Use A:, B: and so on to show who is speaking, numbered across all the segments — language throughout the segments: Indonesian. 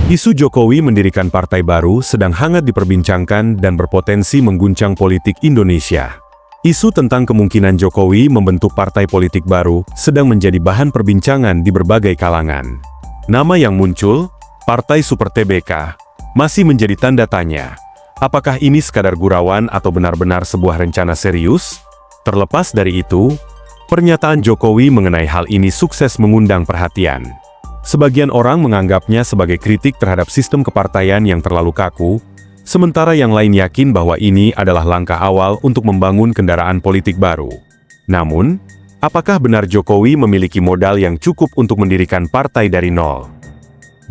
A: Isu Jokowi mendirikan partai baru sedang hangat diperbincangkan dan berpotensi mengguncang politik Indonesia. Isu tentang kemungkinan Jokowi membentuk partai politik baru sedang menjadi bahan perbincangan di berbagai kalangan. Nama yang muncul, Partai Super Tbk, masih menjadi tanda tanya. Apakah ini sekadar gurauan atau benar-benar sebuah rencana serius? Terlepas dari itu, pernyataan Jokowi mengenai hal ini sukses mengundang perhatian. Sebagian orang menganggapnya sebagai kritik terhadap sistem kepartaian yang terlalu kaku, sementara yang lain yakin bahwa ini adalah langkah awal untuk membangun kendaraan politik baru. Namun, apakah benar Jokowi memiliki modal yang cukup untuk mendirikan partai dari nol?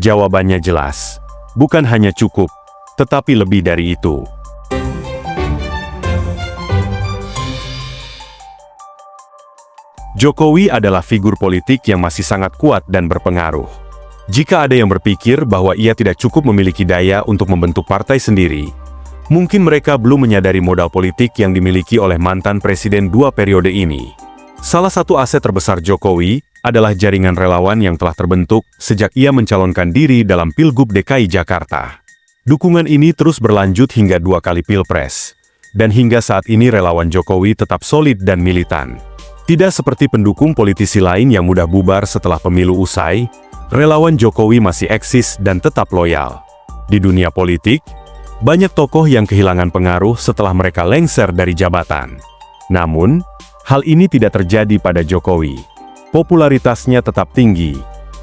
A: Jawabannya jelas, bukan hanya cukup, tetapi lebih dari itu. Jokowi adalah figur politik yang masih sangat kuat dan berpengaruh. Jika ada yang berpikir bahwa ia tidak cukup memiliki daya untuk membentuk partai sendiri, mungkin mereka belum menyadari modal politik yang dimiliki oleh mantan presiden 2 periode ini. Salah satu aset terbesar Jokowi adalah jaringan relawan yang telah terbentuk sejak ia mencalonkan diri dalam Pilgub DKI Jakarta. Dukungan ini terus berlanjut hingga 2 kali Pilpres, dan hingga saat ini relawan Jokowi tetap solid dan militan. Tidak seperti pendukung politisi lain yang mudah bubar setelah pemilu usai, relawan Jokowi masih eksis dan tetap loyal. Di dunia politik, banyak tokoh yang kehilangan pengaruh setelah mereka lengser dari jabatan. Namun, hal ini tidak terjadi pada Jokowi. Popularitasnya tetap tinggi,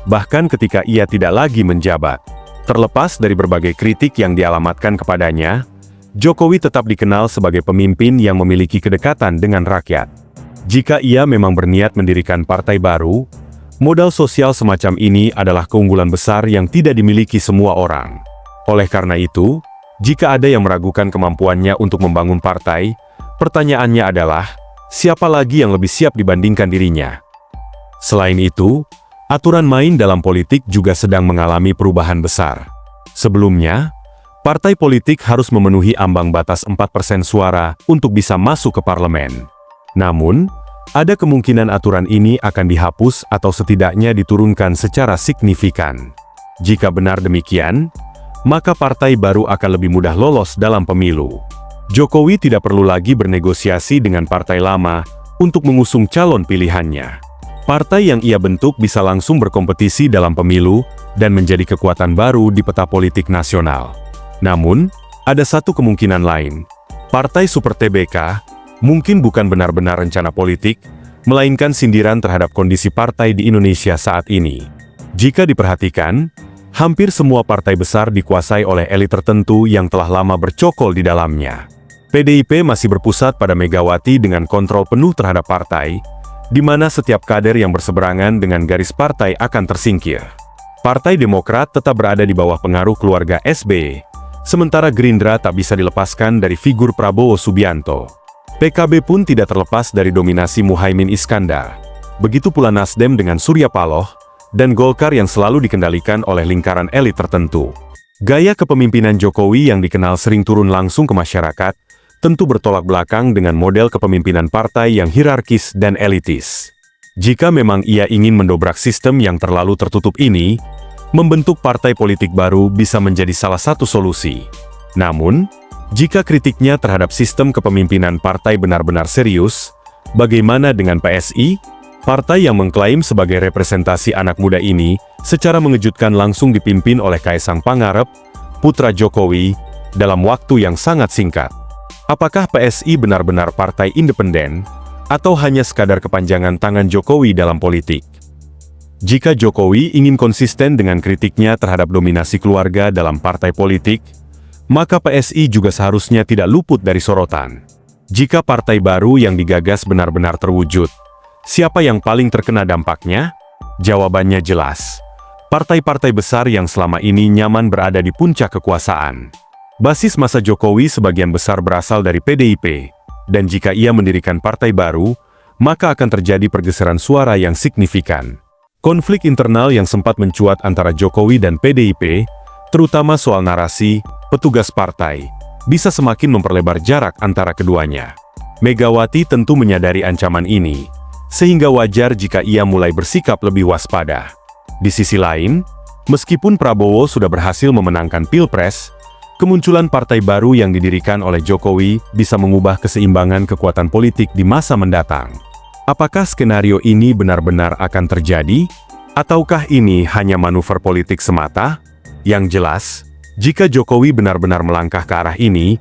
A: bahkan ketika ia tidak lagi menjabat. Terlepas dari berbagai kritik yang dialamatkan kepadanya, Jokowi tetap dikenal sebagai pemimpin yang memiliki kedekatan dengan rakyat. Jika ia memang berniat mendirikan partai baru, modal sosial semacam ini adalah keunggulan besar yang tidak dimiliki semua orang. Oleh karena itu, jika ada yang meragukan kemampuannya untuk membangun partai, pertanyaannya adalah, siapa lagi yang lebih siap dibandingkan dirinya? Selain itu, aturan main dalam politik juga sedang mengalami perubahan besar. Sebelumnya, partai politik harus memenuhi ambang batas 4% suara untuk bisa masuk ke parlemen. Namun, ada kemungkinan aturan ini akan dihapus atau setidaknya diturunkan secara signifikan. Jika benar demikian, maka partai baru akan lebih mudah lolos dalam pemilu. Jokowi tidak perlu lagi bernegosiasi dengan partai lama untuk mengusung calon pilihannya. Partai yang ia bentuk bisa langsung berkompetisi dalam pemilu dan menjadi kekuatan baru di peta politik nasional. Namun, ada satu kemungkinan lain. Partai Super Tbk mungkin bukan benar-benar rencana politik, melainkan sindiran terhadap kondisi partai di Indonesia saat ini. Jika diperhatikan, hampir semua partai besar dikuasai oleh elit tertentu yang telah lama bercokol di dalamnya. PDIP masih berpusat pada Megawati dengan kontrol penuh terhadap partai, di mana setiap kader yang berseberangan dengan garis partai akan tersingkir. Partai Demokrat tetap berada di bawah pengaruh keluarga SBY, sementara Gerindra tak bisa dilepaskan dari figur Prabowo Subianto. PKB pun tidak terlepas dari dominasi Muhaimin Iskandar. Begitu pula Nasdem dengan Surya Paloh, dan Golkar yang selalu dikendalikan oleh lingkaran elit tertentu. Gaya kepemimpinan Jokowi yang dikenal sering turun langsung ke masyarakat, tentu bertolak belakang dengan model kepemimpinan partai yang hierarkis dan elitis. Jika memang ia ingin mendobrak sistem yang terlalu tertutup ini, membentuk partai politik baru bisa menjadi salah satu solusi. Namun, jika kritiknya terhadap sistem kepemimpinan partai benar-benar serius, bagaimana dengan PSI? Partai yang mengklaim sebagai representasi anak muda ini, secara mengejutkan langsung dipimpin oleh Kaisang Pangarep, putra Jokowi, dalam waktu yang sangat singkat. Apakah PSI benar-benar partai independen, atau hanya sekadar kepanjangan tangan Jokowi dalam politik? Jika Jokowi ingin konsisten dengan kritiknya terhadap dominasi keluarga dalam partai politik, maka PSI juga seharusnya tidak luput dari sorotan. Jika partai baru yang digagas benar-benar terwujud, siapa yang paling terkena dampaknya? Jawabannya jelas. Partai-partai besar yang selama ini nyaman berada di puncak kekuasaan. Basis masa Jokowi sebagian besar berasal dari PDIP, dan jika ia mendirikan partai baru, maka akan terjadi pergeseran suara yang signifikan. Konflik internal yang sempat mencuat antara Jokowi dan PDIP, terutama soal narasi, petugas partai, bisa semakin memperlebar jarak antara keduanya. Megawati tentu menyadari ancaman ini, sehingga wajar jika ia mulai bersikap lebih waspada. Di sisi lain, Meskipun Prabowo sudah berhasil memenangkan Pilpres, kemunculan partai baru yang didirikan oleh Jokowi bisa mengubah keseimbangan kekuatan politik di masa mendatang. Apakah skenario ini benar-benar akan terjadi? Ataukah ini hanya manuver politik semata? Yang jelas, jika Jokowi benar-benar melangkah ke arah ini,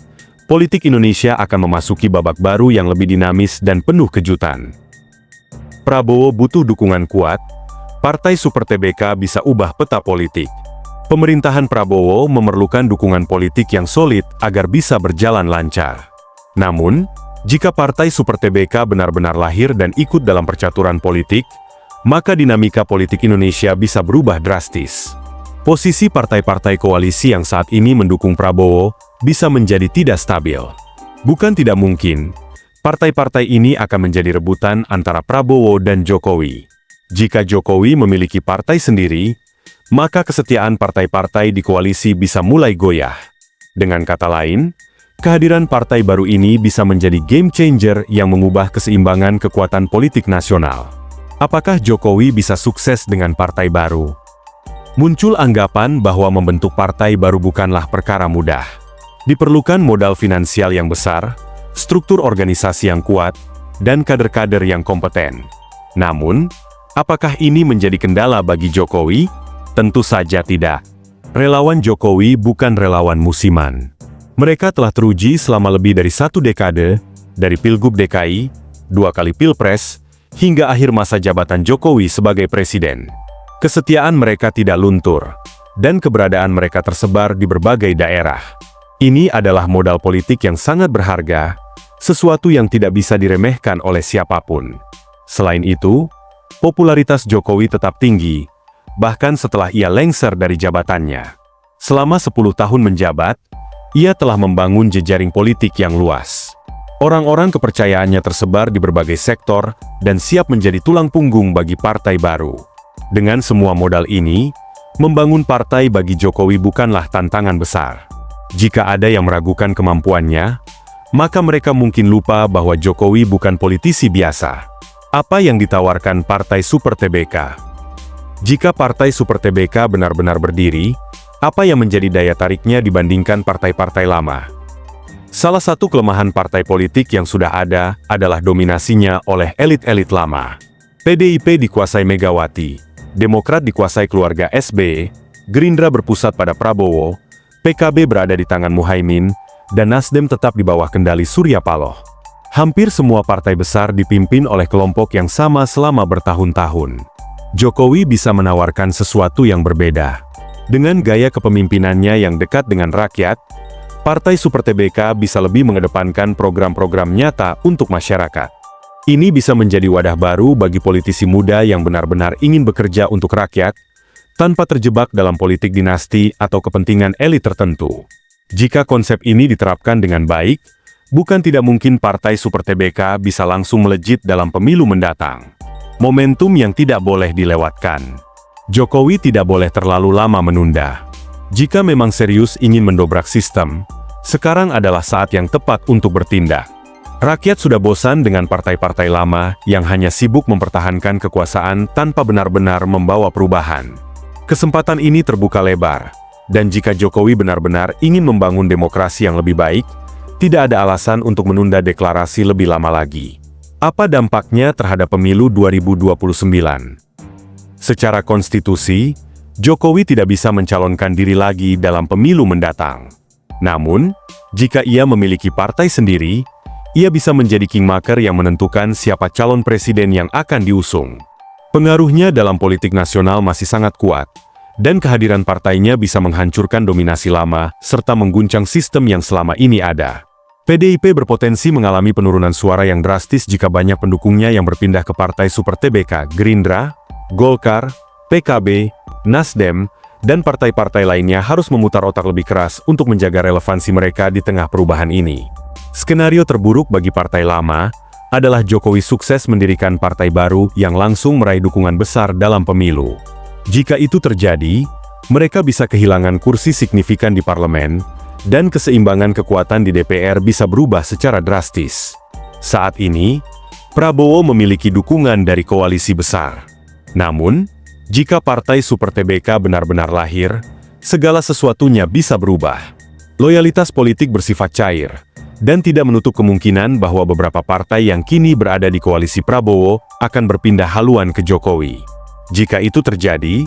A: politik Indonesia akan memasuki babak baru yang lebih dinamis dan penuh kejutan. Prabowo butuh dukungan kuat. Partai Super TBK bisa ubah peta politik. Pemerintahan Prabowo memerlukan dukungan politik yang solid agar bisa berjalan lancar. Namun, jika Partai Super TBK benar-benar lahir dan ikut dalam percaturan politik, maka dinamika politik Indonesia bisa berubah drastis. Posisi partai-partai koalisi yang saat ini mendukung Prabowo bisa menjadi tidak stabil. Bukan tidak mungkin, partai-partai ini akan menjadi rebutan antara Prabowo dan Jokowi. Jika Jokowi memiliki partai sendiri, maka kesetiaan partai-partai di koalisi bisa mulai goyah. Dengan kata lain, kehadiran partai baru ini bisa menjadi game changer yang mengubah keseimbangan kekuatan politik nasional. Apakah Jokowi bisa sukses dengan partai baru? Muncul anggapan bahwa membentuk partai baru bukanlah perkara mudah. Diperlukan modal finansial yang besar, struktur organisasi yang kuat, dan kader-kader yang kompeten. Namun, apakah ini menjadi kendala bagi Jokowi? Tentu saja tidak. Relawan Jokowi bukan relawan musiman. Mereka telah teruji selama lebih dari 1 dekade, dari Pilgub DKI, 2 kali Pilpres, hingga akhir masa jabatan Jokowi sebagai presiden. Kesetiaan mereka tidak luntur, dan keberadaan mereka tersebar di berbagai daerah. Ini adalah modal politik yang sangat berharga, sesuatu yang tidak bisa diremehkan oleh siapapun. Selain itu, popularitas Jokowi tetap tinggi, bahkan setelah ia lengser dari jabatannya. Selama 10 tahun menjabat, ia telah membangun jejaring politik yang luas. Orang-orang kepercayaannya tersebar di berbagai sektor dan siap menjadi tulang punggung bagi partai baru. Dengan semua modal ini, membangun partai bagi Jokowi bukanlah tantangan besar. Jika ada yang meragukan kemampuannya, maka mereka mungkin lupa bahwa Jokowi bukan politisi biasa. Apa yang ditawarkan Partai Super TBK? Jika Partai Super TBK benar-benar berdiri, apa yang menjadi daya tariknya dibandingkan partai-partai lama? Salah satu kelemahan partai politik yang sudah ada adalah dominasinya oleh elit-elit lama. PDIP dikuasai Megawati, Demokrat dikuasai keluarga SBY, Gerindra berpusat pada Prabowo, PKB berada di tangan Muhaimin, dan Nasdem tetap di bawah kendali Surya Paloh. Hampir semua partai besar dipimpin oleh kelompok yang sama selama bertahun-tahun. Jokowi bisa menawarkan sesuatu yang berbeda. Dengan gaya kepemimpinannya yang dekat dengan rakyat, Partai Super TBK bisa lebih mengedepankan program-program nyata untuk masyarakat. Ini bisa menjadi wadah baru bagi politisi muda yang benar-benar ingin bekerja untuk rakyat, tanpa terjebak dalam politik dinasti atau kepentingan elit tertentu. Jika konsep ini diterapkan dengan baik, bukan tidak mungkin Partai Super TBK bisa langsung melejit dalam pemilu mendatang. Momentum yang tidak boleh dilewatkan. Jokowi tidak boleh terlalu lama menunda. Jika memang serius ingin mendobrak sistem, sekarang adalah saat yang tepat untuk bertindak. Rakyat sudah bosan dengan partai-partai lama yang hanya sibuk mempertahankan kekuasaan tanpa benar-benar membawa perubahan. Kesempatan ini terbuka lebar, dan jika Jokowi benar-benar ingin membangun demokrasi yang lebih baik, tidak ada alasan untuk menunda deklarasi lebih lama lagi. Apa dampaknya terhadap pemilu 2029? Secara konstitusi, Jokowi tidak bisa mencalonkan diri lagi dalam pemilu mendatang. Namun, jika ia memiliki partai sendiri, ia bisa menjadi kingmaker yang menentukan siapa calon presiden yang akan diusung. Pengaruhnya dalam politik nasional masih sangat kuat, dan kehadiran partainya bisa menghancurkan dominasi lama serta mengguncang sistem yang selama ini ada. PDIP berpotensi mengalami penurunan suara yang drastis jika banyak pendukungnya yang berpindah ke Partai Super TBK, Gerindra, Golkar, PKB, Nasdem, dan partai-partai lainnya harus memutar otak lebih keras untuk menjaga relevansi mereka di tengah perubahan ini. Skenario terburuk bagi partai lama adalah Jokowi sukses mendirikan partai baru yang langsung meraih dukungan besar dalam pemilu. Jika itu terjadi, mereka bisa kehilangan kursi signifikan di parlemen, dan keseimbangan kekuatan di DPR bisa berubah secara drastis. Saat ini, Prabowo memiliki dukungan dari koalisi besar. Namun, Jika partai Super TBK benar-benar lahir, segala sesuatunya bisa berubah. Loyalitas politik bersifat cair, dan tidak menutup kemungkinan bahwa beberapa partai yang kini berada di koalisi Prabowo akan berpindah haluan ke Jokowi. Jika itu terjadi,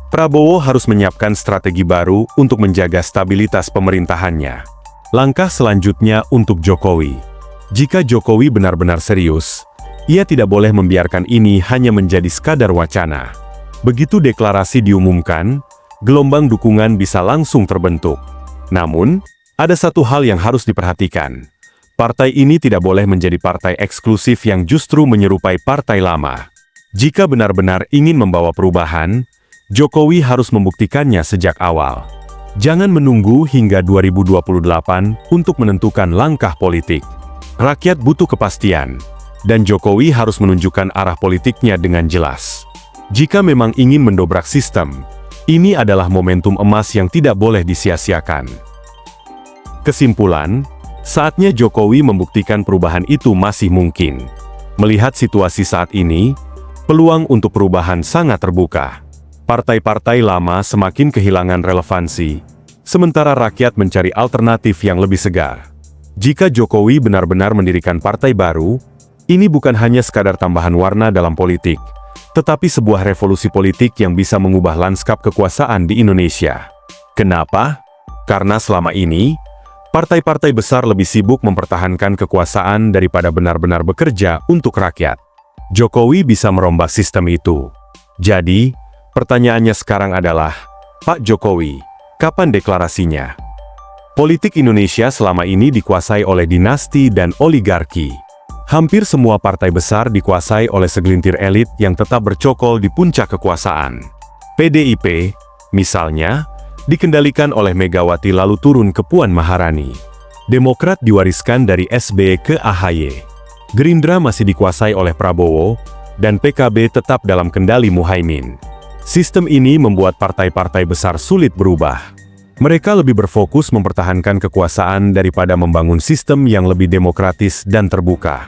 A: Prabowo harus menyiapkan strategi baru untuk menjaga stabilitas pemerintahannya. Langkah selanjutnya untuk Jokowi. Jika Jokowi benar-benar serius, ia tidak boleh membiarkan ini hanya menjadi sekadar wacana. Begitu deklarasi diumumkan, gelombang dukungan bisa langsung terbentuk. Namun, ada satu hal yang harus diperhatikan. Partai ini tidak boleh menjadi partai eksklusif yang justru menyerupai partai lama. Jika benar-benar ingin membawa perubahan, Jokowi harus membuktikannya sejak awal. Jangan menunggu hingga 2028 untuk menentukan langkah politik. Rakyat butuh kepastian, dan Jokowi harus menunjukkan arah politiknya dengan jelas. Jika memang ingin mendobrak sistem, ini adalah momentum emas yang tidak boleh disia-siakan. Kesimpulan, saatnya Jokowi membuktikan perubahan itu masih mungkin. Melihat situasi saat ini, peluang untuk perubahan sangat terbuka. Partai-partai lama semakin kehilangan relevansi, sementara rakyat mencari alternatif yang lebih segar. Jika Jokowi benar-benar mendirikan partai baru, ini bukan hanya sekadar tambahan warna dalam politik, tetapi sebuah revolusi politik yang bisa mengubah lanskap kekuasaan di Indonesia. Kenapa? Karena selama ini, partai-partai besar lebih sibuk mempertahankan kekuasaan daripada benar-benar bekerja untuk rakyat. Jokowi bisa merombak sistem itu. Jadi, pertanyaannya sekarang adalah, Pak Jokowi, kapan deklarasinya? Politik Indonesia selama ini dikuasai oleh dinasti dan oligarki. Hampir semua partai besar dikuasai oleh segelintir elit yang tetap bercokol di puncak kekuasaan. PDIP, misalnya, dikendalikan oleh Megawati lalu turun ke Puan Maharani. Demokrat diwariskan dari SBY ke AHY. Gerindra masih dikuasai oleh Prabowo, dan PKB tetap dalam kendali Muhaimin. Sistem ini membuat partai-partai besar sulit berubah. Mereka lebih berfokus mempertahankan kekuasaan daripada membangun sistem yang lebih demokratis dan terbuka.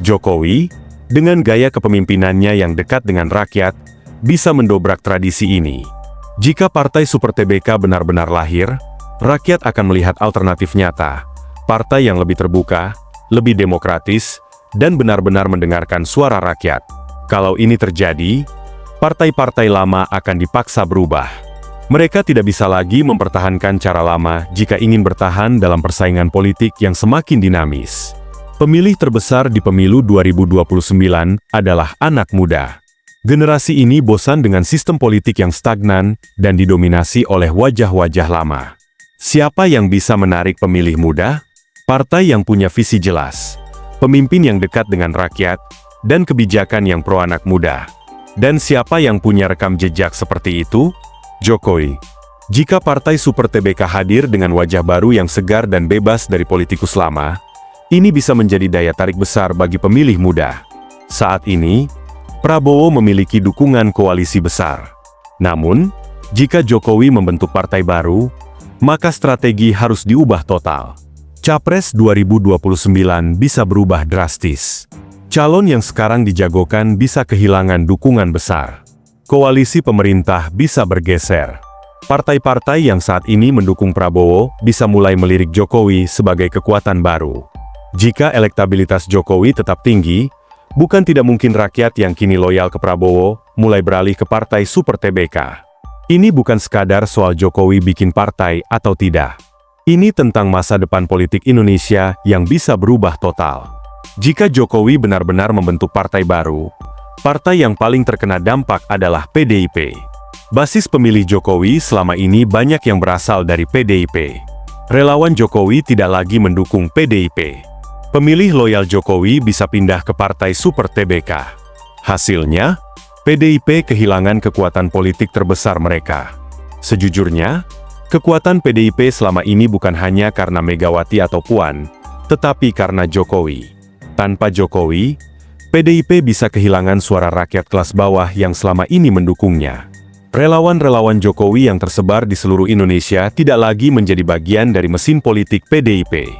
A: Jokowi, dengan gaya kepemimpinannya yang dekat dengan rakyat, bisa mendobrak tradisi ini. Jika partai Super TBK benar-benar lahir, rakyat akan melihat alternatif nyata, partai yang lebih terbuka, lebih demokratis, dan benar-benar mendengarkan suara rakyat. Kalau ini terjadi, partai-partai lama akan dipaksa berubah. Mereka tidak bisa lagi mempertahankan cara lama jika ingin bertahan dalam persaingan politik yang semakin dinamis. Pemilih terbesar di pemilu 2029 adalah anak muda. Generasi ini bosan dengan sistem politik yang stagnan dan didominasi oleh wajah-wajah lama. Siapa yang bisa menarik pemilih muda? Partai yang punya visi jelas, pemimpin yang dekat dengan rakyat, dan kebijakan yang pro anak muda. Dan siapa yang punya rekam jejak seperti itu? Jokowi. Jika partai Super TBK hadir dengan wajah baru yang segar dan bebas dari politikus lama, ini bisa menjadi daya tarik besar bagi pemilih muda. Saat ini, Prabowo memiliki dukungan koalisi besar. Namun, jika Jokowi membentuk partai baru, maka strategi harus diubah total. Capres 2029 bisa berubah drastis. Calon yang sekarang dijagokan bisa kehilangan dukungan besar. Koalisi pemerintah bisa bergeser. Partai-partai yang saat ini mendukung Prabowo bisa mulai melirik Jokowi sebagai kekuatan baru. Jika elektabilitas Jokowi tetap tinggi, bukan tidak mungkin rakyat yang kini loyal ke Prabowo mulai beralih ke partai Super TBK. Ini bukan sekadar soal Jokowi bikin partai atau tidak. Ini tentang masa depan politik Indonesia yang bisa berubah total. Jika Jokowi benar-benar membentuk partai baru, partai yang paling terkena dampak adalah PDIP. Basis pemilih Jokowi selama ini banyak yang berasal dari PDIP. Relawan Jokowi tidak lagi mendukung PDIP. Pemilih loyal Jokowi bisa pindah ke partai Super TBK. Hasilnya, PDIP kehilangan kekuatan politik terbesar mereka. Sejujurnya, kekuatan PDIP selama ini bukan hanya karena Megawati atau Puan, tetapi karena Jokowi. Tanpa Jokowi, PDIP bisa kehilangan suara rakyat kelas bawah yang selama ini mendukungnya. Relawan-relawan Jokowi yang tersebar di seluruh Indonesia tidak lagi menjadi bagian dari mesin politik PDIP.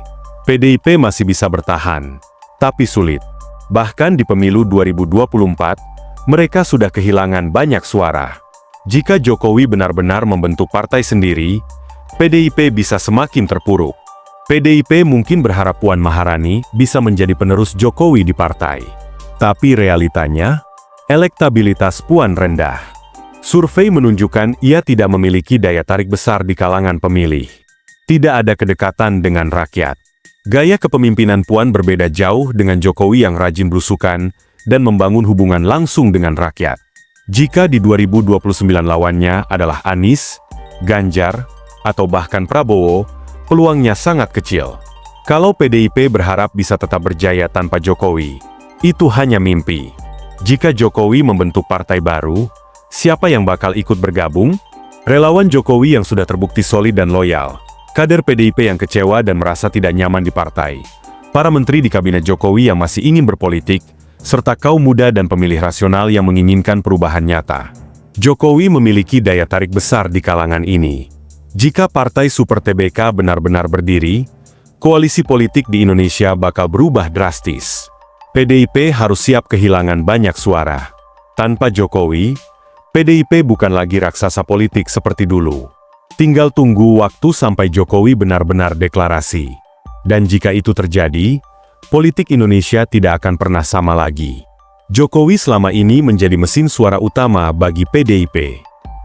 A: PDIP masih bisa bertahan, tapi sulit. Bahkan di pemilu 2024, mereka sudah kehilangan banyak suara. Jika Jokowi benar-benar membentuk partai sendiri, PDIP bisa semakin terpuruk. PDIP mungkin berharap Puan Maharani bisa menjadi penerus Jokowi di partai. Tapi realitanya, elektabilitas Puan rendah. Survei menunjukkan ia tidak memiliki daya tarik besar di kalangan pemilih. Tidak ada kedekatan dengan rakyat. Gaya kepemimpinan Puan berbeda jauh dengan Jokowi yang rajin belusukan dan membangun hubungan langsung dengan rakyat. Jika di 2029 lawannya adalah Anies, Ganjar, atau bahkan Prabowo, peluangnya sangat kecil. Kalau PDIP berharap bisa tetap berjaya tanpa Jokowi, itu hanya mimpi. Jika Jokowi membentuk partai baru, siapa yang bakal ikut bergabung? Relawan Jokowi yang sudah terbukti solid dan loyal, kader PDIP yang kecewa dan merasa tidak nyaman di partai, para menteri di kabinet Jokowi yang masih ingin berpolitik, serta kaum muda dan pemilih rasional yang menginginkan perubahan nyata. Jokowi memiliki daya tarik besar di kalangan ini. Jika Partai Super TBK benar-benar berdiri, koalisi politik di Indonesia bakal berubah drastis. PDIP harus siap kehilangan banyak suara. Tanpa Jokowi, PDIP bukan lagi raksasa politik seperti dulu. Tinggal tunggu waktu sampai Jokowi benar-benar deklarasi. Dan jika itu terjadi, politik Indonesia tidak akan pernah sama lagi. Jokowi selama ini menjadi mesin suara utama bagi PDIP.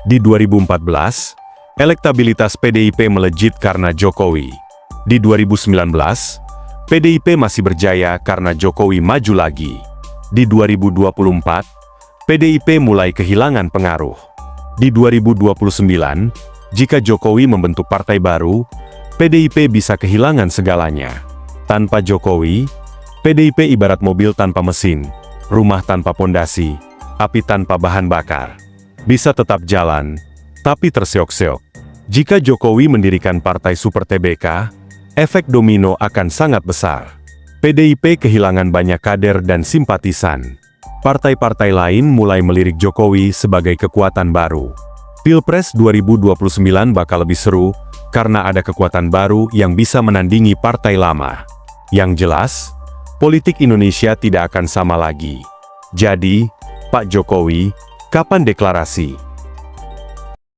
A: Di 2014, elektabilitas PDIP melejit karena Jokowi. Di 2019, PDIP masih berjaya karena Jokowi maju lagi. Di 2024, PDIP mulai kehilangan pengaruh. Di 2029, jika Jokowi membentuk partai baru, PDIP bisa kehilangan segalanya. Tanpa Jokowi, PDIP ibarat mobil tanpa mesin, rumah tanpa pondasi, api tanpa bahan bakar. Bisa tetap jalan, tapi terseok-seok. Jika Jokowi mendirikan Partai Super TBK, efek domino akan sangat besar. PDIP kehilangan banyak kader dan simpatisan. Partai-partai lain mulai melirik Jokowi sebagai kekuatan baru. Pilpres 2029 bakal lebih seru, karena ada kekuatan baru yang bisa menandingi partai lama. Yang jelas, politik Indonesia tidak akan sama lagi. Jadi, Pak Jokowi, kapan deklarasi?